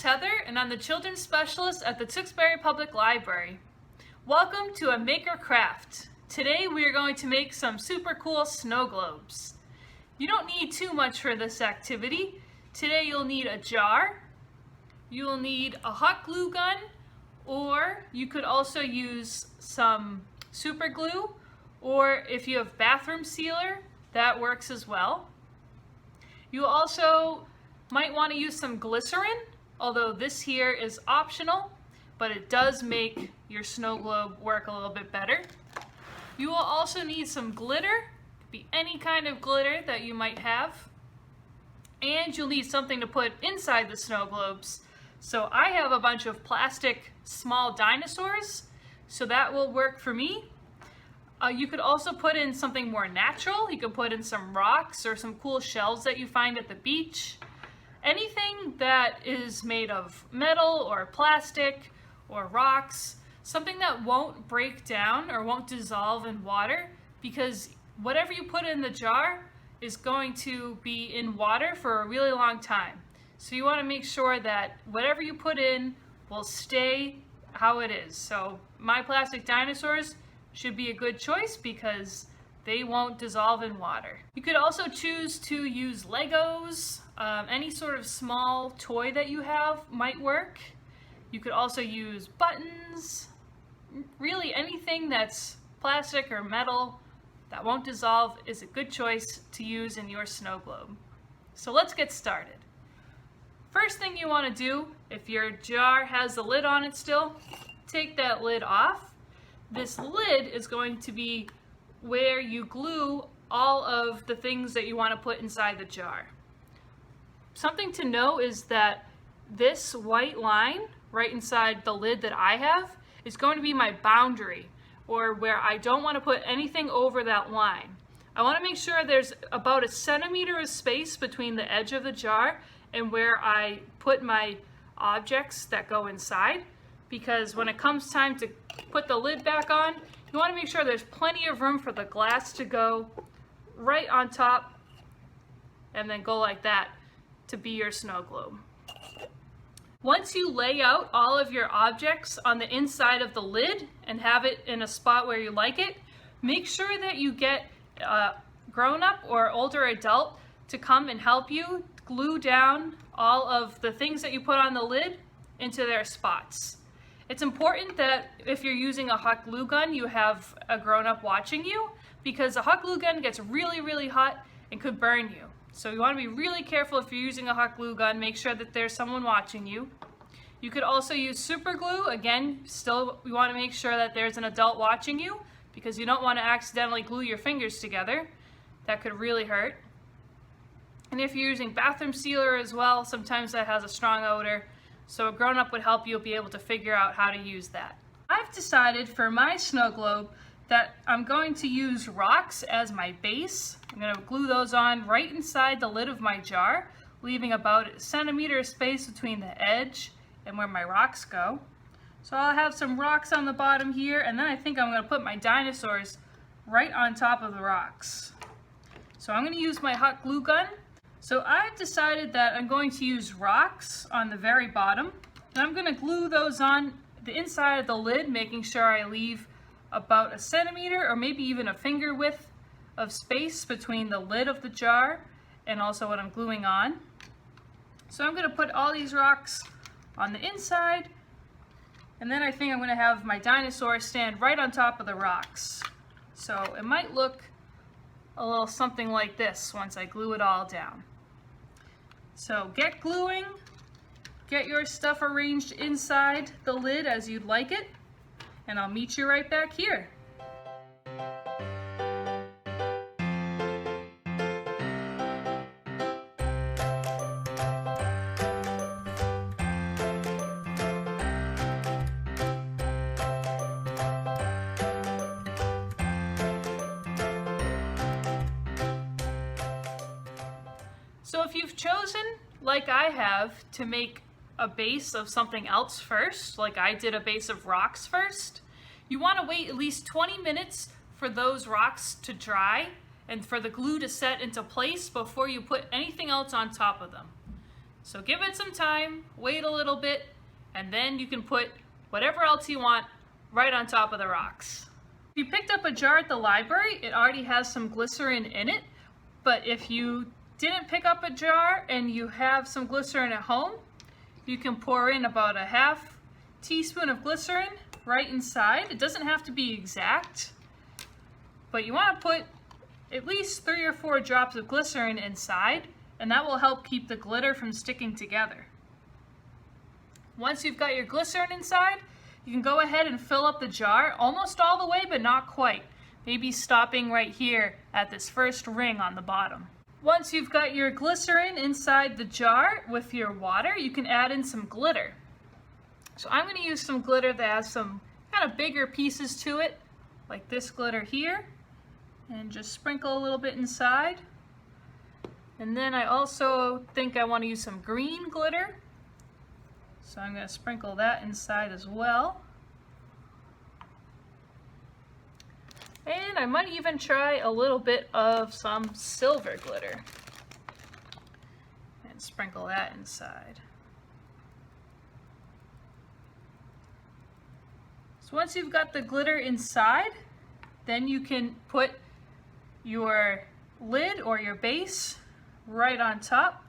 Heather, and I'm the Children's Specialist at the Tewksbury Public Library. Welcome to a Maker Craft. Today we are going to make some super cool snow globes. You don't need too much for this activity. Today you'll need a jar, you'll need a hot glue gun, or you could also use some super glue, or if you have bathroom sealer, that works as well. You also might want to use some glycerin, although this here is optional, but it does make your snow globe work a little bit better. You will also need some glitter, it could be any kind of glitter that you might have, and you'll need something to put inside the snow globes. So I have a bunch of plastic small dinosaurs, so that will work for me. You could also put in something more natural. You could put in some rocks or some cool shells that you find at the beach. Anything that is made of metal or plastic or rocks, something that won't break down or won't dissolve in water, because whatever you put in the jar is going to be in water for a really long time. So you want to make sure that whatever you put in will stay how it is. So my plastic dinosaurs should be a good choice because they won't dissolve in water. You could also choose to use Legos. Any sort of small toy that you have might work. You could also use buttons. Really anything that's plastic or metal that won't dissolve is a good choice to use in your snow globe. So let's get started. First thing you want to do, if your jar has the lid on it still, take that lid off. This lid is going to be where you glue all of the things that you want to put inside the jar. Something to know is that this white line right inside the lid that I have is going to be my boundary, or where I don't want to put anything over that line. I want to make sure there's about 1 centimeter of space between the edge of the jar and where I put my objects that go inside, because when it comes time to put the lid back on, you want to make sure there's plenty of room for the glass to go right on top and then go like that to be your snow globe. Once you lay out all of your objects on the inside of the lid and have it in a spot where you like it, make sure that you get a grown-up or older adult to come and help you glue down all of the things that you put on the lid into their spots. It's important that if you're using a hot glue gun, you have a grown-up watching you, because a hot glue gun gets really, really hot and could burn you. So you want to be really careful if you're using a hot glue gun. Make sure that there's someone watching you. You could also use super glue. Again, still you want to make sure that there's an adult watching you, because you don't want to accidentally glue your fingers together. That could really hurt. And if you're using bathroom sealer as well, sometimes that has a strong odor. So a grown-up would help you be able to figure out how to use that. I've decided for my snow globe that I'm going to use rocks as my base. I'm going to glue those on right inside the lid of my jar, leaving about 1 centimeter of space between the edge and where my rocks go. So I'll have some rocks on the bottom here, and then I think I'm going to put my dinosaurs right on top of the rocks. So I'm going to use my hot glue gun. So I've decided that I'm going to use rocks on the very bottom, and I'm going to glue those on the inside of the lid, making sure I leave about 1 centimeter or maybe even a finger width of space between the lid of the jar and also what I'm gluing on. So I'm going to put all these rocks on the inside, and then I think I'm going to have my dinosaur stand right on top of the rocks. So it might look a little something like this once I glue it all down. So get gluing, get your stuff arranged inside the lid as you'd like it, and I'll meet you right back here. So if you've chosen, like I have, to make a base of something else first, like I did a base of rocks first, you want to wait at least 20 minutes for those rocks to dry and for the glue to set into place before you put anything else on top of them. So give it some time, wait a little bit, and then you can put whatever else you want right on top of the rocks. If you picked up a jar at the library, it already has some glycerin in it, but if you didn't pick up a jar and you have some glycerin at home, you can pour in about a half teaspoon of glycerin right inside. It doesn't have to be exact, but you want to put at least 3 or 4 drops of glycerin inside, and that will help keep the glitter from sticking together. Once you've got your glycerin inside, you can go ahead and fill up the jar almost all the way, but not quite. Maybe stopping right here at this first ring on the bottom. Once you've got your glycerin inside the jar with your water, you can add in some glitter. So I'm going to use some glitter that has some kind of bigger pieces to it, like this glitter here, and just sprinkle a little bit inside. And then I also think I want to use some green glitter, so I'm going to sprinkle that inside as well. And I might even try a little bit of some silver glitter and sprinkle that inside. So once you've got the glitter inside, then you can put your lid or your base right on top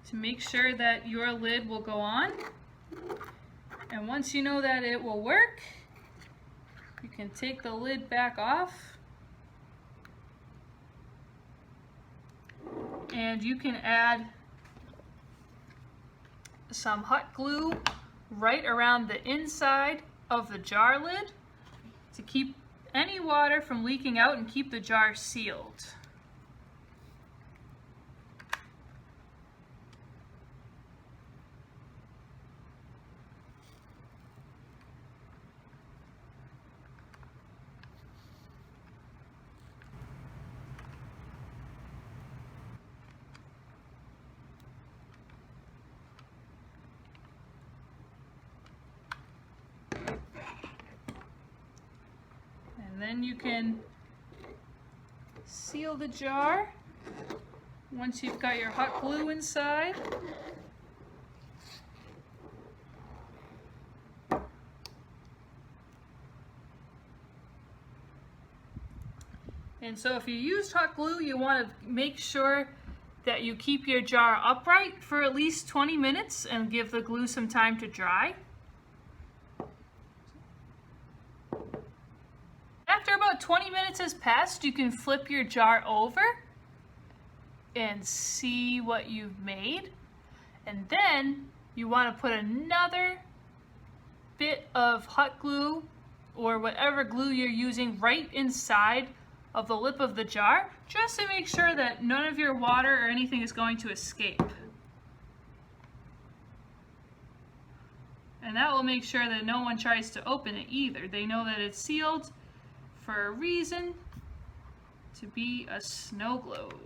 to make sure that your lid will go on. And once you know that it will work, you can take the lid back off and you can add some hot glue right around the inside of the jar lid to keep any water from leaking out and keep the jar sealed. And then you can seal the jar once you've got your hot glue inside. And so if you used hot glue, you want to make sure that you keep your jar upright for at least 20 minutes and give the glue some time to dry. After about 20 minutes has passed, you can flip your jar over and see what you've made. And then you want to put another bit of hot glue or whatever glue you're using right inside of the lip of the jar, just to make sure that none of your water or anything is going to escape. And that will make sure that no one tries to open it either. They know that it's sealed for a reason, to be a snow globe.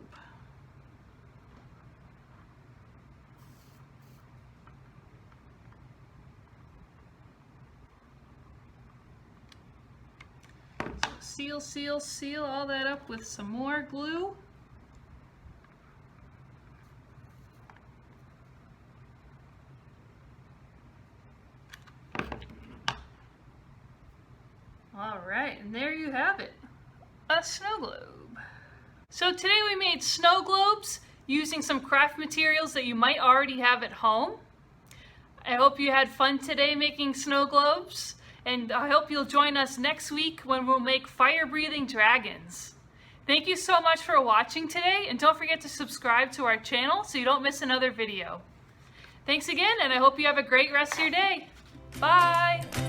So seal, seal, seal all that up with some more glue. All right, and there you have it, a snow globe. So today we made snow globes using some craft materials that you might already have at home. I hope you had fun today making snow globes, and I hope you'll join us next week when we'll make fire-breathing dragons. Thank you so much for watching today, and don't forget to subscribe to our channel so you don't miss another video. Thanks again, and I hope you have a great rest of your day. Bye!